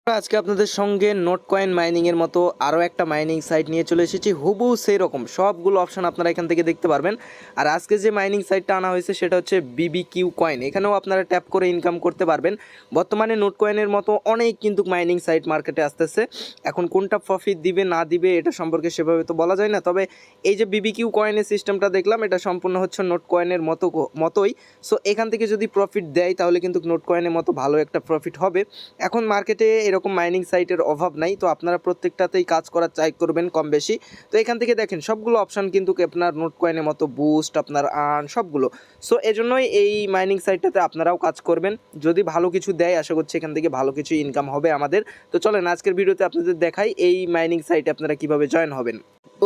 আজকে আপনাদের সঙ্গে নোট কয়েন মাইনিং এর মতো আরও একটা মাইনিং সাইট নিয়ে চলে এসেছি, হুবহু সেই রকম সবগুলো অপশন আপনারা এখান থেকে দেখতে পারবেন। আর আজকে যে মাইনিং সাইটটা আনা হয়েছে সেটা হচ্ছে বিবিকিউ কয়েন। এখানেও আপনারা ট্যাপ করে ইনকাম করতে পারবেন। বর্তমানে নোট কয়েনের মতো অনেক কিন্তু মাইনিং সাইট মার্কেটে আসতেছে। এখন কোনটা প্রফিট দিবে না দিবে এটা সম্পর্কে সেভাবে তো বলা যায় না, তবে এই যে বিবিকিউ কয়েনের সিস্টেমটা দেখলাম এটা সম্পূর্ণ হচ্ছে নোট কয়েনের মতোই। সো এখান থেকে যদি প্রফিট দেয় তাহলে কিন্তু নোট কয়েনের মতো ভালো একটা প্রফিট হবে। এখন মার্কেটে এরকম মাইনিং সাইটের অভাব নাই, তো আপনারা প্রত্যেকটাতেই কাজ করার ট্রাই করবেন কম বেশি। তো এখান থেকে দেখেন সবগুলো অপশান কিন্তু আপনার নোট কয়েনের মতো বুস্ট, আপনার আর্ন সবগুলো। সো এজন্যই এই মাইনিং সাইটটাতে আপনারাও কাজ করবেন। যদি ভালো কিছু দেয় আশা করছি এখান থেকে ভালো কিছু ইনকাম হবে আমাদের। তো চলেন আজকের ভিডিওতে আপনাদের দেখাই এই মাইনিং সাইটে আপনারা কিভাবে জয়েন হবেন।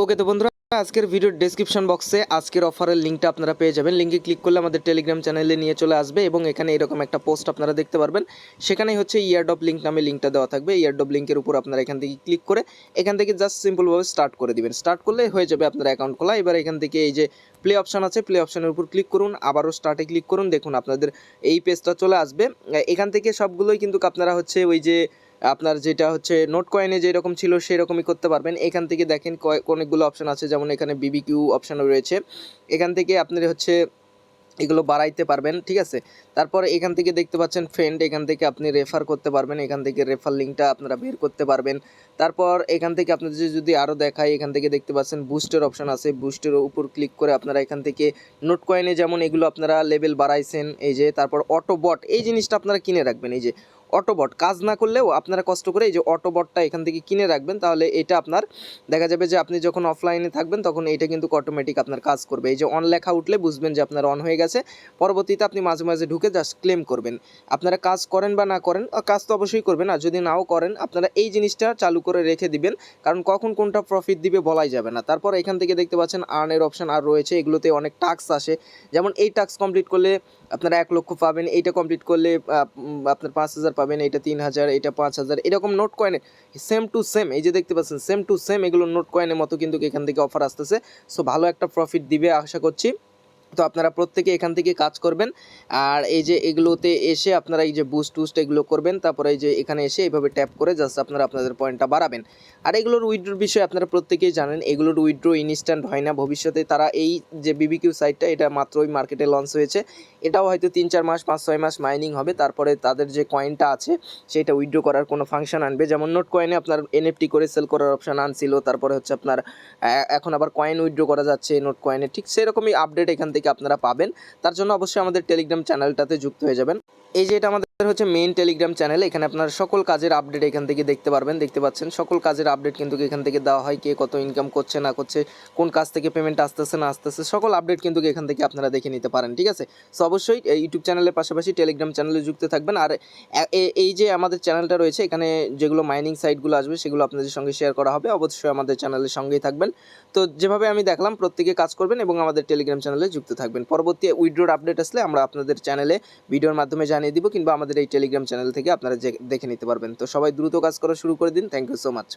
ওকে, তো বন্ধুরা আজকের ভিডিওর ডেসক্রিপশন বক্সে আজকের অফারের লিঙ্কটা আপনারা পেয়ে যাবেন। লিঙ্কে ক্লিক করলে আমাদের টেলিগ্রাম চ্যানেলে নিয়ে চলে আসবে এবং এখানে এরকম একটা পোস্ট আপনারা দেখতে পারবেন। সেখানেই হচ্ছে ইয়ারড্রপ লিঙ্ক নামে লিঙ্কটা দেওয়া থাকবে। ইয়ারড্রপ লিঙ্কের উপর আপনারা এখান থেকে ক্লিক করে এখান থেকে জাস্ট সিম্পলভাবে স্টার্ট করে দিবেন। স্টার্ট করলে হয়ে যাবে আপনার অ্যাকাউন্ট খোলা। এবার এখান থেকে এই যে প্লে অপশন আছে, প্লে অপশনের উপর ক্লিক করুন, আবারও স্টার্টে ক্লিক করুন। দেখুন আপনাদের এই পেজটা চলে আসবে। এখান থেকে সবগুলোই কিন্তু আপনারা হচ্ছে ওই যে আপনার যেটা হচ্ছে নোট কয়েনে যেরকম ছিল সেরকমই করতে পারবেন। এখান থেকে দেখেন অনেকগুলো অপশন আছে, যেমন এখানে বিবিকিউ অপশানও রয়েছে। এখান থেকে আপনার হচ্ছে এগুলো বাড়াইতে পারবেন, ঠিক আছে। তারপরে এখান থেকে দেখতে পাচ্ছেন ফ্রেন্ড, এখান থেকে আপনি রেফার করতে পারবেন। এখান থেকে রেফার লিঙ্কটা আপনারা বের করতে পারবেন। তারপর এখান থেকে আপনাদের যদি আরও দেখায়, এখান থেকে দেখতে পাচ্ছেন বুস্টের অপশন আছে। বুস্টের উপর ক্লিক করে আপনারা এখান থেকে নোট কয়েনে যেমন এগুলো আপনারা লেভেল বাড়াইছেন, এই যে তারপর অটোবট এই জিনিসটা আপনারা কিনে রাখবেন। এই যে অটোবট কাজ না করলেও আপনারা কষ্ট করে এই যে অটোবটটা এখান থেকে কিনে রাখবেন, তাহলে এটা আপনার দেখা যাবে যে আপনি যখন অফলাইনে থাকবেন তখন এটা কিন্তু অটোমেটিক আপনার কাজ করবে। এই যে অন লেখা উঠলে বুঝবেন যে আপনার অন হয়ে গেছে। পরবর্তীতে আপনি মাঝে মাঝে ঢুকে জাস্ট ক্লেম করবেন। আপনারা কাজ করেন বা না করেন, কাজ তো অবশ্যই করবেন, আর যদি নাও করেন আপনারা এই জিনিসটা চালু করে রেখে দিবেন, কারণ কখন কোনটা প্রফিট দিবে বলাই যাবে না। তারপর এখান থেকে দেখতে পাচ্ছেন আর্নের অপশন আর রয়েছে, এগুলোতে অনেক টাস্ক আসে। যেমন এই টাস্ক কমপ্লিট করলে আপনারা 1 লক্ষ পাবেন, এইটা কমপ্লিট করলে আপনার 5,000 পাবেন, এইটা 3,000, এইটা 5,000, এরকম নোট কয়েনে সেম টু সেম এই যে দেখতে পাচ্ছেন সেম টু সেম এগুলো নোট কয়েনের মতো কিন্তু এখান থেকে অফার আসতেছে। সো ভালো একটা প্রফিট দিবে আশা করছি। তো আপনারা প্রত্যেকে এখান থেকে কাজ করবেন। আর এই যে এগুলোতে এসে আপনারা এই যে বুস্ট টুস্ট এগুলো করবেন, তারপরে এই যে এখানে এসে এইভাবে ট্যাপ করে জাস্ট আপনারা আপনাদের পয়েন্টটা বাড়াবেন। আর এগুলোর উইথড্রোর বিষয়ে আপনারা প্রত্যেকেই জানেন, এগুলোর উইথড্রো ইনস্ট্যান্ট হয় না। ভবিষ্যতে তারা এই যে বিবিকিউ সাইটটা এটা মাত্রই মার্কেটে লঞ্চ হয়েছে, এটাও হয়তো 3-4 মাস 5-6 মাস মাইনিং হবে, তারপরে তাদের যে কয়েনটা আছে সেটা উইথড্রো করার কোনো ফাংশন আনবে। যেমন নোট কয়েনে আপনার এনএফটি করে সেল করার অপশান আনছিল, তারপরে হচ্ছে আপনার এখন আবার কয়েন উইথড্রো করা যাচ্ছে নোট কয়েনে, ঠিক সেরকমই আপডেট এখান থেকে আপনারা পাবেন। তার জন্য অবশ্যই আমাদের টেলিগ্রাম চ্যানেলটাতে যুক্ত হয়ে যাবেন। এই যে এটা আমাদের হচ্ছে মেইন টেলিগ্রাম চ্যানেল, এখানে আপনার সকল কাজের আপডেট এখান থেকে দেখতে পারবেন। দেখতে পাচ্ছেন সকল কাজের আপডেট কিন্তু এখান থেকে দেওয়া হয়, কে কত ইনকাম করছে না করছে, কোন কাজ থেকে পেমেন্ট আসতেছে না আসতেছে, সকল আপডেট কিন্তু এখান থেকে আপনারা দেখে নিতে পারেন, ঠিক আছে। সো অবশ্যই ইউটিউব চ্যানেলের পাশাপাশি টেলিগ্রাম চ্যানেলে যুক্ত থাকবেন। আর এই যে আমাদের চ্যানেলটা রয়েছে এখানে যেগুলো মাইনিং সাইটগুলো আসবে সেগুলো আপনাদের সঙ্গে শেয়ার করা হবে, অবশ্যই আমাদের চ্যানেলের সঙ্গেই থাকবেন। তো যেভাবে আমি দেখলাম প্রত্যেকে কাজ করবেন এবং আমাদের টেলিগ্রাম চ্যানেলে যুক্ত থাকবেন। পরবর্তী উইথড্রোর আপডেট আসলে আমরা আপনাদের চ্যানেলে ভিডিওর মাধ্যমে জানিয়ে দিব, কিংবা আমাদের এই টেলিগ্রাম চ্যানেল থেকে আপনারা দেখে নিতে পারবেন। তো সবাই দ্রুত কাজ করা শুরু করে দিন। Thank you so much.